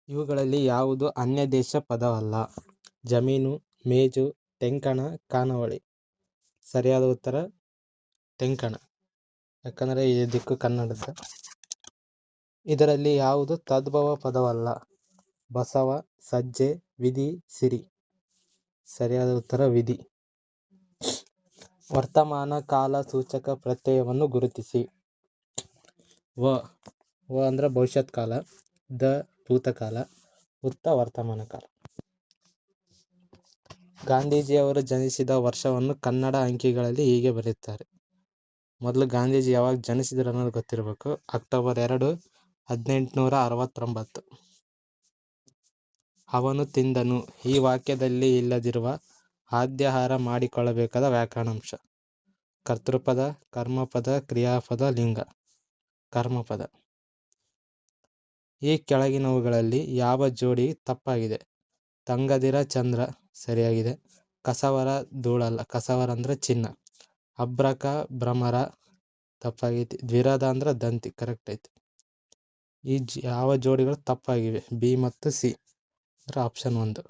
ಇವುಗಳಲ್ಲಿ ಯಾವುದು ಅನ್ಯದೇಶ ಪದವಲ್ಲ? ಜಮೀನು, ಮೇಜು, ಟೆಂಕಣ, ಖಾನಾವಳಿ. ಸರಿಯಾದ ಉತ್ತರ ಟೆಂಕಣ, ಯಾಕಂದರೆ ಈ ದಿಕ್ಕು ಕನ್ನಡದ. ಇದರಲ್ಲಿ ಯಾವುದು ತದ್ಭವ ಪದವಲ್ಲ? ಬಸವ, ಸಜ್ಜೆ, ವಿಧಿ, ಸಿರಿ. ಸರಿಯಾದ ಉತ್ತರ ವಿಧಿ. ವರ್ತಮಾನ ಕಾಲ ಸೂಚಕ ಪ್ರತ್ಯಯವನ್ನು ಗುರುತಿಸಿ. ವ ಅಂದ್ರೆ ಭವಿಷ್ಯತ್ ಕಾಲ, ದ ಭೂತಕಾಲ, ಉತ್ತ ವರ್ತಮಾನ ಕಾಲ. ಗಾಂಧೀಜಿಯವರು ಜನಿಸಿದ ವರ್ಷವನ್ನು ಕನ್ನಡ ಅಂಕಿಗಳಲ್ಲಿ ಹೀಗೆ ಬರೆಯುತ್ತಾರೆ. ಮೊದಲು ಗಾಂಧೀಜಿ ಯಾವಾಗ ಜನಿಸಿದ್ರು ಅನ್ನೋದು ಗೊತ್ತಿರಬೇಕು. ಅಕ್ಟೋಬರ್ 2, 1869. ಅವನು ತಿಂದನು. ಈ ವಾಕ್ಯದಲ್ಲಿ ಇಲ್ಲದಿರುವ ಆದ್ಯಾಹಾರ ಮಾಡಿಕೊಳ್ಳಬೇಕಾದ ವ್ಯಾಕರಣಾಂಶ. ಕರ್ತೃಪದ, ಕರ್ಮಪದ, ಕ್ರಿಯಾಪದ, ಲಿಂಗ. ಕರ್ಮಪದ. ಈ ಕೆಳಗಿನವುಗಳಲ್ಲಿ ಯಾವ ಜೋಡಿ ತಪ್ಪಾಗಿದೆ? ತಂಗದಿರ ಚಂದ್ರ ಸರಿಯಾಗಿದೆ. ಕಸವರ ಧೂಳಲ್ಲ. ಕಸವರ ಅಂದ್ರೆ ಚಿನ್ನ. ಅಬ್ರಕ ಭ್ರಮರ ತಪ್ಪಾಗೈತಿ. ದ್ವಿರದ ಅಂದ್ರೆ ದಂತಿ ಕರೆಕ್ಟ್ ಐತಿ. ಈ ಯಾವ ಜೋಡಿಗಳು ತಪ್ಪಾಗಿವೆ? ಬಿ ಮತ್ತು ಸಿ ಅಂದ್ರೆ ಆಪ್ಷನ್ 1.